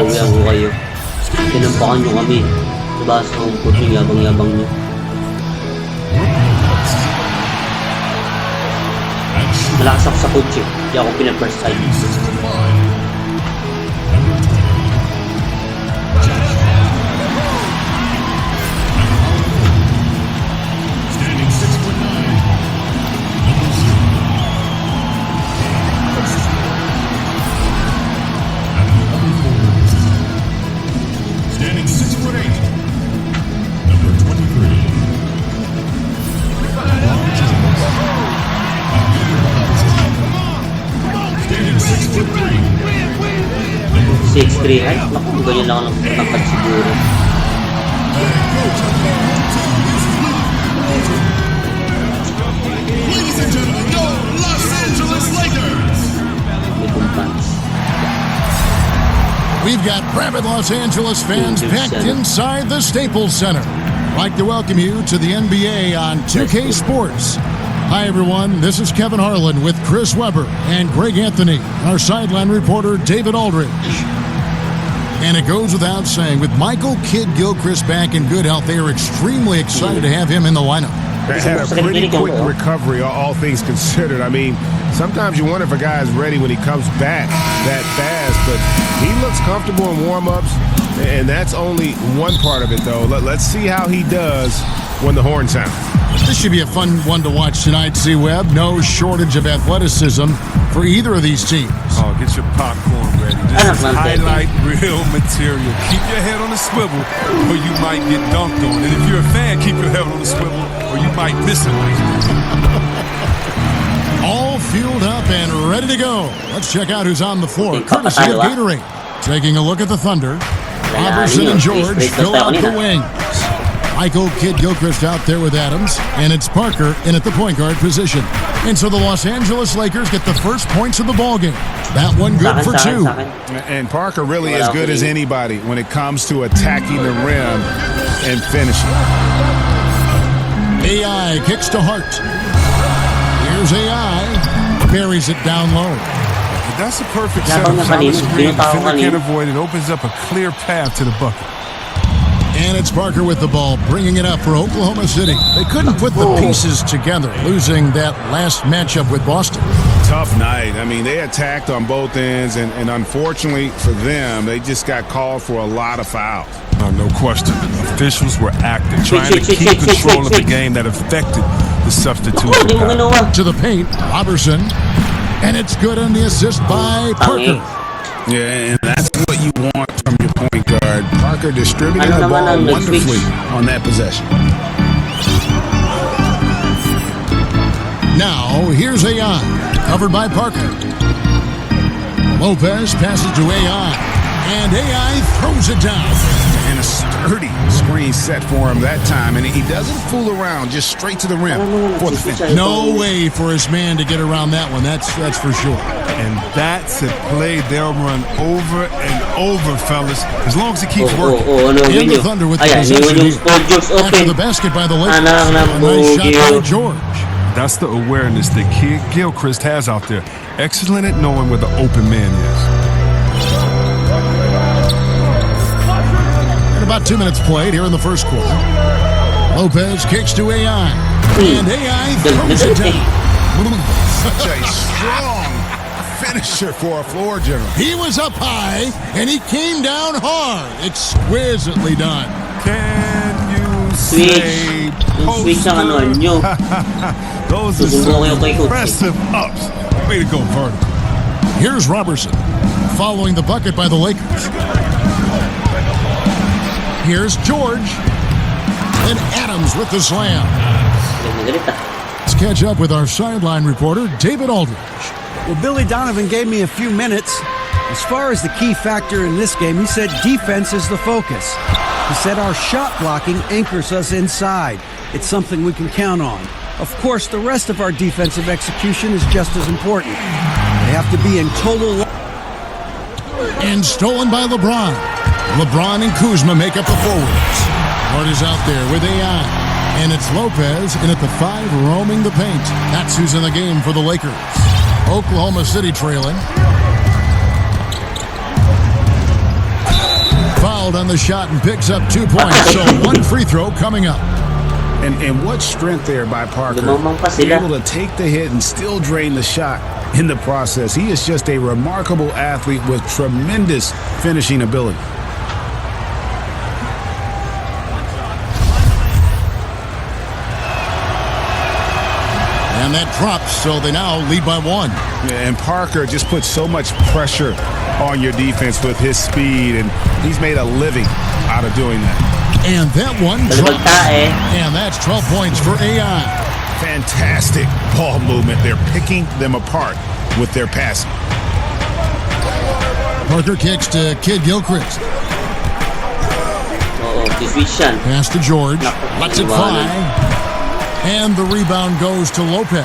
bawian ko kayo. Tinampakan nyo kami. Diba sa home court nyo, yabang-yabang nyo. Malakas ako sa coach eh. Hindi ako pinag-first time. Ay, naku, ganyan lang ako nagtangkad siguro. May kumpans. We've got rabid Los Angeles fans packed inside the Staples Center. I'd like to welcome you to the NBA on 2K Sports. Hi, everyone. This is Kevin Harlan with Chris Webber and Greg Anthony, our sideline reporter, David Aldridge. And it goes without saying, with Michael Kidd-Gilchrist back in good health, they are extremely excited to have him in the lineup. They had a pretty quick recovery, all things considered. I mean, sometimes you wonder if a guy is ready when he comes back that fast, but he looks comfortable in warm-ups, and that's only one part of it, though. Let's see how he does when the horn sounds. This should be a fun one to watch tonight, C-Web. No shortage of athleticism for either of these teams. Oh, get your popcorn ready. This is highlight real material. Keep your head on the swivel or you might get dunked on. And if you're a fan, keep your head on the swivel or you might miss it. All fueled up and ready to go. Let's check out who's on the floor. Courtesy of Gatorade. Taking a look at the Thunder. Robertson and George fill out the wings. Michael Kidd-Gilchrist out there with Adams, and it's Parker in at the point guard position. And so the Los Angeles Lakers get the first points of the ballgame. That one good for two. And Parker really as good as anybody when it comes to attacking the rim and finishing. AI kicks to Hart. Here's AI. Buries it down low. That's a perfect setup. Solid screen. Philly can't avoid it. Opens up a clear path to the bucket. And it's Parker with the ball, bringing it up for Oklahoma City. They couldn't put the pieces together, losing that last matchup with Boston. Tough night. I mean, they attacked on both ends, and unfortunately for them, they just got called for a lot of fouls. No question. Officials were active, trying to keep control of the game that affected the substitution. To the paint, Robertson. And it's good on the assist by Parker. Yeah, and that's what you want from your point guard. Parker distributed the ball wonderfully on that possession. Now, here's AI, covered by Parker. Lopez passes to AI, and AI throws it down. And a sturdy screen set for him that time, and he doesn't fool around, just straight to the rim for the finish. No way for his man to get around that one, that's for sure. And that's a play they'll run over and over, fellas, as long as it keeps working. In the Thunder with the possession here. After the basket by the Lakers. A nice shot by George. That's the awareness that Kidd-Gilchrist has out there. Excellent at knowing where the open man is. And about 2 minutes played here in the first quarter. Lopez kicks to AI. And AI throws it down. Such a strong finisher for a floor general. He was up high, and he came down hard. Exquisitely done. Can you say Those are some impressive ups. Way to go, vertical. Here's Robertson, following the bucket by the Lakers. Here's George. And Adams with the slam. Let's catch up with our sideline reporter, David Aldridge. Well, Billy Donovan gave me a few minutes. As far as the key factor in this game, he said defense is the focus. He said our shot blocking anchors us inside. It's something we can count on. Of course, the rest of our defensive execution is just as important. They have to be in total... And stolen by LeBron. LeBron and Kuzma make up the forwards. Hart is out there with AI. And it's Lopez in at the 5 roaming the paint. That's who's in the game for the Lakers. Oklahoma City trailing. fouled on the shot and picks up 2 points. So one free throw coming up. And what strength there by Parker. Lumamang pa sila. Able to take the hit and still drain the shot in the process. He is just a remarkable athlete with tremendous finishing ability. And that drops, so they now lead by 1. And Parker just puts so much pressure on your defense with his speed, and he's made a living out of doing that. And that one drops. And that's 12 points for AI. Fantastic ball movement. They're picking them apart with their passing. Parker kicks to Kid Gilchrist. Pass to George. Lets it fly. And the rebound goes to Lopez.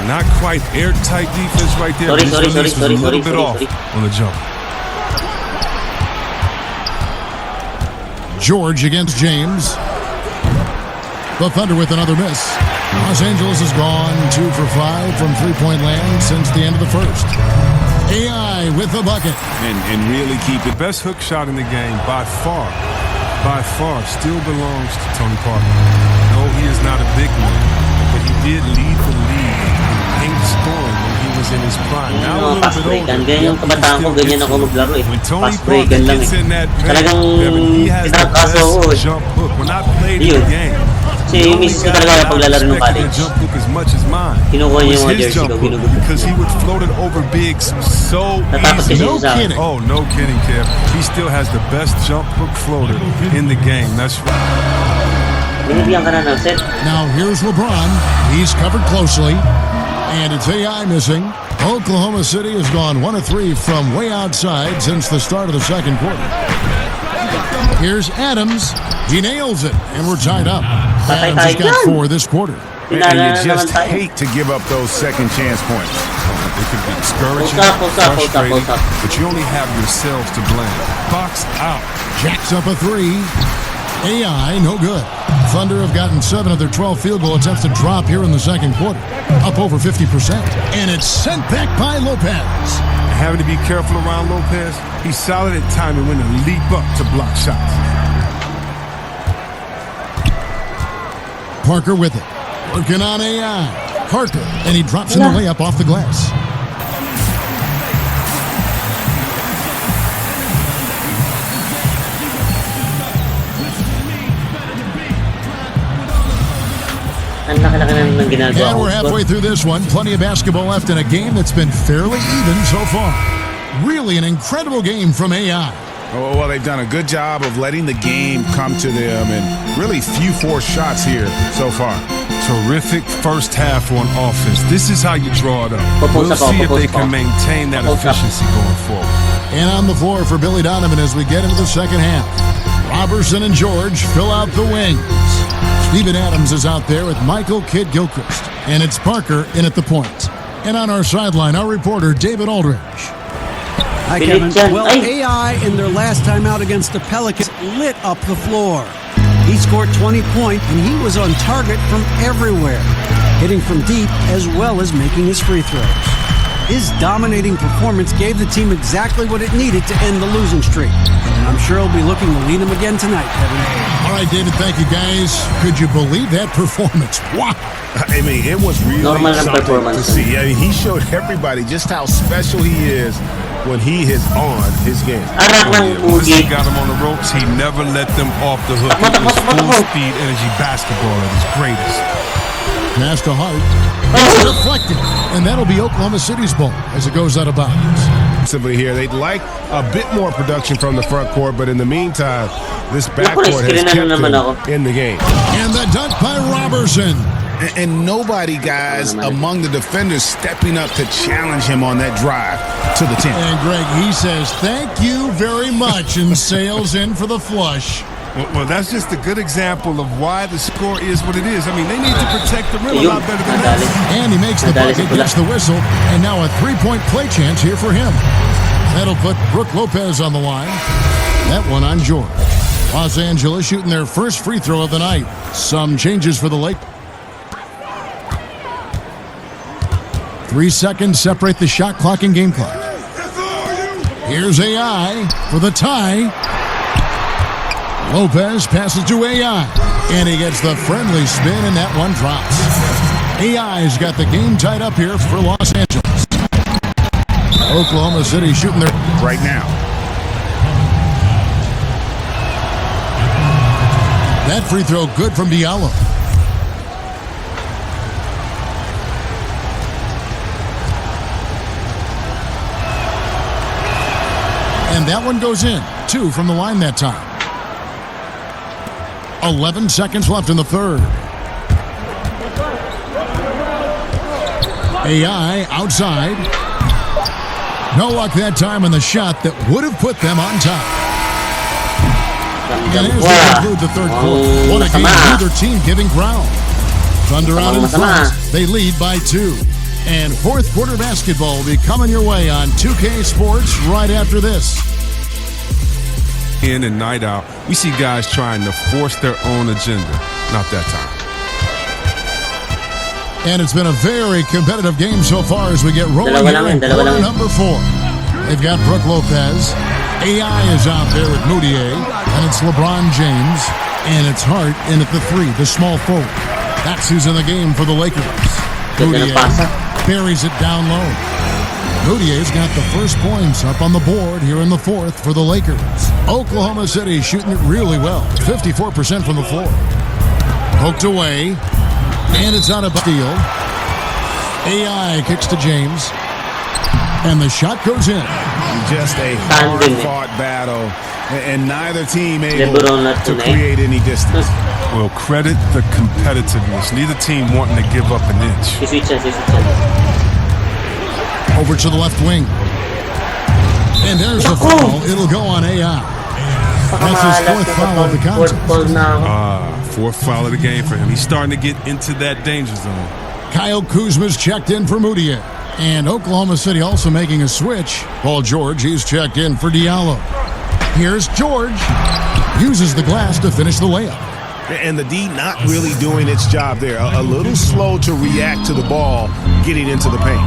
Not quite airtight defense right there. Sorry. A little bit off on the jump. George against James. The Thunder with another miss. Los Angeles has gone 2 for 5 from three-point land since the end of the first. AI with the bucket. And really keep it. Best hook shot in the game by far still belongs to Tony Parker. No, he is not a big man, but he did lead the league in paint scoring when he was in his prime. Now a little bit older. Ganyan yung kabataan ko, ganyan ako maglaro eh. When Tony Fast break, Parker lang gets eh. in that Talagang he has the kinakaso ko best jump hook. When I played in the game, Si miss ko talaga paglalaro ng college. jump hook as much as mine. Kinukuha niya yung mga Was his jersey jump ko, hook ginugutot. because he would float it over bigs so Natapos easy. kasi No siya sa akin. kidding. Oh, no kidding, Kev. He still has the best jump hook floater in the game. That's right. Binibigyan ka na ng set. Now here's LeBron. He's covered closely. And it's AI missing. Oklahoma City has gone 1 of 3 from way outside since the start of the second quarter. Here's Adams. He nails it. And we're tied up. Adams has got 4 this quarter. And you just hate to give up those second chance points. It could be discouraging, Post up. frustrating, but you only have yourselves to blame. Box out. Jacks up a 3. AI, no good. Thunder have gotten 7 of their 12 field goal attempts to drop here in the second quarter. Up over 50%. And it's sent back by Lopez. Having to be careful around Lopez, he's solid at timing when to leap up to block shots. Parker with it. Working on AI. Parker. And he drops in the layup off the glass. Ang laki-laki na ng ginagawa And ko. we're halfway through this one. Plenty of basketball left in a game that's been fairly even so far. Really an incredible game from AI. Oh, well, they've done a good job of letting the game come to them, and really few forced shots here so far. Terrific first half on offense. This is how you draw it up. We'll see if they can maintain that efficiency going forward. And on the floor for Billy Donovan as we get into the second half. Robertson and George fill out the wings. Steven Adams is out there with Michael Kidd-Gilchrist. And it's Parker in at the point. And on our sideline, our reporter, David Aldridge. Hi, Kevin. Well, AI in their last time out against the Pelicans lit up the floor. He scored 20 points, and he was on target from everywhere, hitting from deep as well as making his free throws. His dominating performance gave the team exactly what it needed to end the losing streak. And I'm sure he'll be looking to lead them again tonight, Kevin. All right, David, thank you, guys. Could you believe that performance? Wow. I mean, it was really something to see. I mean, he showed everybody just how special he is when he is on his game. Once he got him on the ropes, he never let them off the hook. It was full-speed energy basketball at its greatest. Pass to Hart. It's deflected. And that'll be Oklahoma City's ball as it goes out of bounds. Simply here, they'd like a bit more production from the front court, but in the meantime, this backcourt has kept them in the game. And the dunk by Robertson. And nobody, guys, among the defenders stepping up to challenge him on that drive to the 10. And Greg, he says, thank you very much, and sails in for the flush. Well, that's just a good example of why the score is what it is. I mean, they need to protect the rim a lot better than that. And he makes the bucket, gets the whistle, and now a three-point play chance here for him. That'll put Brook Lopez on the line. That one on George. Los Angeles shooting their first free throw of the night. Some changes for the Lake. 3 seconds separate the shot clock and game clock. Here's AI for the tie. Lopez passes to AI, and he gets the friendly spin, and that one drops. AI's got the game tied up here for Los Angeles. Oklahoma City shooting their right now. That free throw good from Diallo. And that one goes in. 2 from the line that time. 11 seconds left in the third. AI outside. No luck that time on the shot that would have put them on top. And as we conclude the third quarter, what a game, neither team giving ground. Thunder out in front. They lead by 2. And fourth quarter basketball will be coming your way on 2K Sports right after this. In and night out, we see guys trying to force their own agenda. Not that time. And it's been a very competitive game so far as we get rolling here in quarter number 4. They've got Brook Lopez. AI is out there with Moutier. And it's LeBron James. And it's Hart in at the 3, the small forward. That's who's in the game for the Lakers. Moutier buries it down low. Moutier's got the first points up on the board here in the fourth for the Lakers. Oklahoma City shooting it really well. 54% from the floor. Poked away. And it's out of steal. AI kicks to James. And the shot goes in. Just a hard-fought battle. And neither team able to create any distance. Well, credit the competitiveness. Neither team wanting to give up an inch. Over to the left wing. And there's the foul. It'll go on AI. That's his fourth foul of the contest. Fourth foul of the game for him. He's starting to get into that danger zone. Kyle Kuzma's checked in for Moutier. And Oklahoma City also making a switch. Paul George, he's checked in for Diallo. Here's George. Uses the glass to finish the layup. And the D not really doing its job there. A little slow to react to the ball getting into the paint.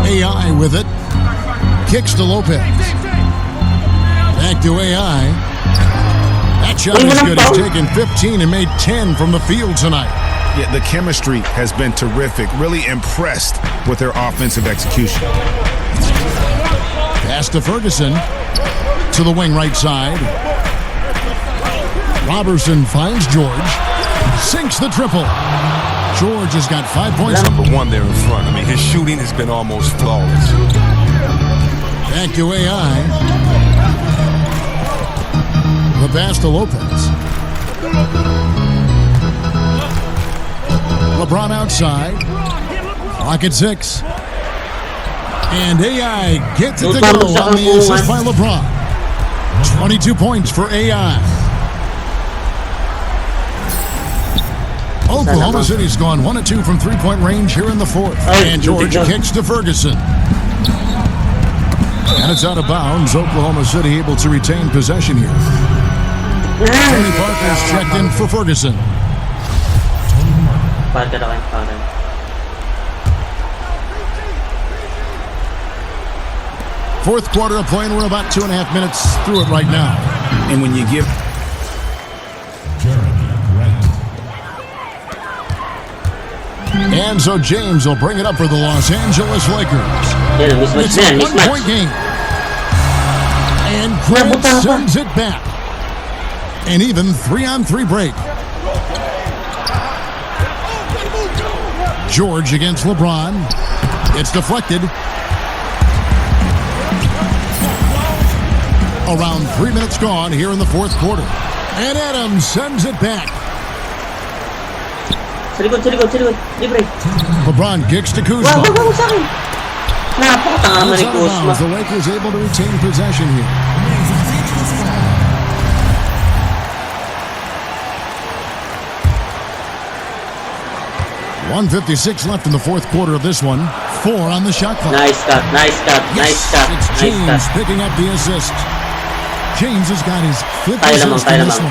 AI with it. Kicks to Lopez. Back to AI. That shot is good. He's taken 15 and made 10 from the field tonight. Yeah, the chemistry has been terrific. Really impressed with their offensive execution. Pass to Ferguson. To the wing right side. Robertson finds George. Sinks the triple. George has got 5 points. Number 1 there in front. I mean, his shooting has been almost flawless. Back to AI. The pass to Lopez. LeBron outside. Clock at 6. And AI gets it to go on the assist by LeBron. 22 points for AI. Oklahoma City's gone 1 of 2 from three-point range here in the fourth. And George kicks to Ferguson. And it's out of bounds. Oklahoma City able to retain possession here. Tony Parker's checked in for Ferguson. Fourth quarter of play, and we're about 2.5 minutes through it right now. And when you give... And so James will bring it up for the Los Angeles Lakers. It's a one-point game. And Grant sends it back. An even 3-on-3 break. George against LeBron. It's deflected. Around 3 minutes gone here in the fourth quarter. And Adams sends it back. LeBron kicks to Kuzma. The Lakers able to retain possession here. .156 left in the fourth quarter of this one. 4 on the shot clock. Nice cut. It's James picking up the assist. James has got his 5th assist in this one.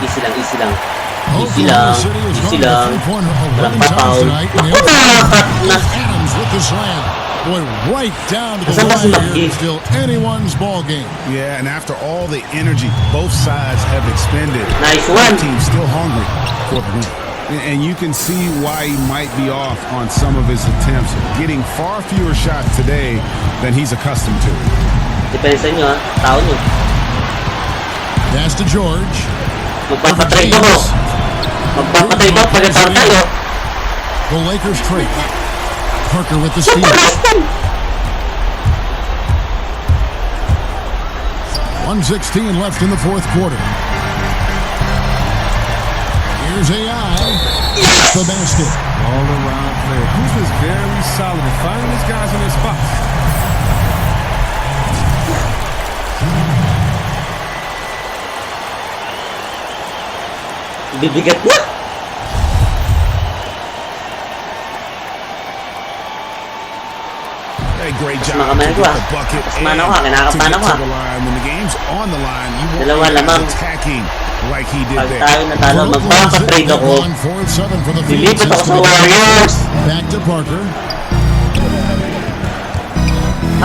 Easy lang. Walang Walang papaul. Adams with the slam. Boy, right down to the Kasama si line Maggie. here. It's still anyone's ball game. Yeah, and after all the energy both sides have expended, Nice the one. team's still hungry for the win. And you can see why he might be off on some of his attempts, getting far fewer shots today than he's accustomed to. Depensa nyo ha. Tao nyo. Pass to George. Magpapatrade ako. Magpapatrade ako pagkatang tayo. The Lakers trade. Parker with the steal. 1:16 left in the fourth quarter. Here's AI. It's the basket. All around player. Kuzma's very solid at finding these guys in their spots. Bibigat na. Hey, great job Mas to makamay get ko, ah. the bucket Mas and manaw ka, to kinakabahan get ako, to ah. the line. When the game's on the line, you want Dalawa to lamang. attacking like he did Pag there. tayo natalo, magpapatrade ako. 4-7 for the Lilipat ako Phoenix. sa Warriors. Back to Parker.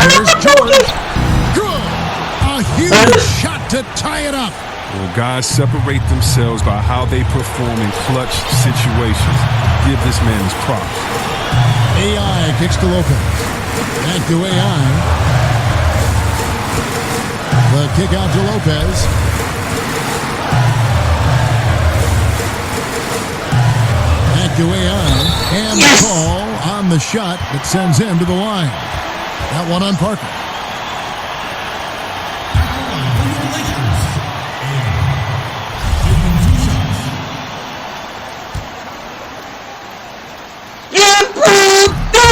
Here's George. Good. A huge shot to tie it up. Well, guys separate themselves by how they perform in clutch situations. Give this man his props. AI kicks to Lopez. Back to AI. The kick out to Lopez. Back to AI. And the call on the shot that sends him to the line. That one on Parker.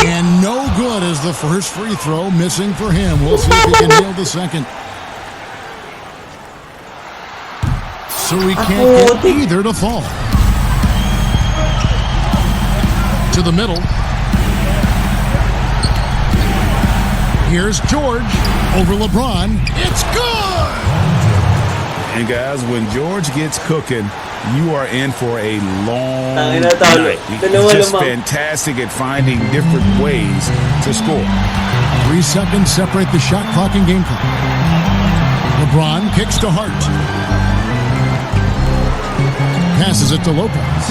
And no good as the first free throw missing for him. We'll see if he can nail the second. So he can't get either to fall. To the middle. Here's George over LeBron. It's good! And guys, when George gets cooking, you are in for a long Tangina, talo. night. He's Dalawa just lamang. fantastic at finding different ways to score. 3 seconds separate the shot clock and game clock. LeBron kicks to Hart. Passes it to Lopez.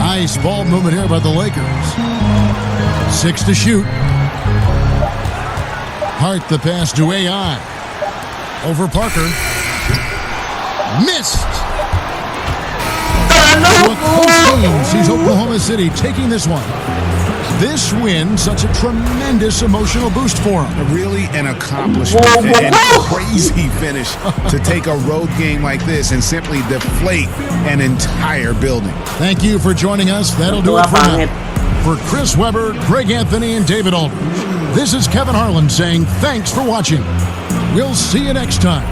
Nice ball movement here by the Lakers. 6 to shoot. Hart the pass to AI. Over Parker. Missed. So a close game sees Oklahoma City taking this one. This win, such a tremendous emotional boost for them. Really an accomplishment and a crazy finish to take a road game like this and simply deflate an entire building. Thank you for joining us. That'll do it for now. For Chris Webber, Greg Anthony, and David Aldridge, this is Kevin Harlan saying thanks for watching. We'll see you next time.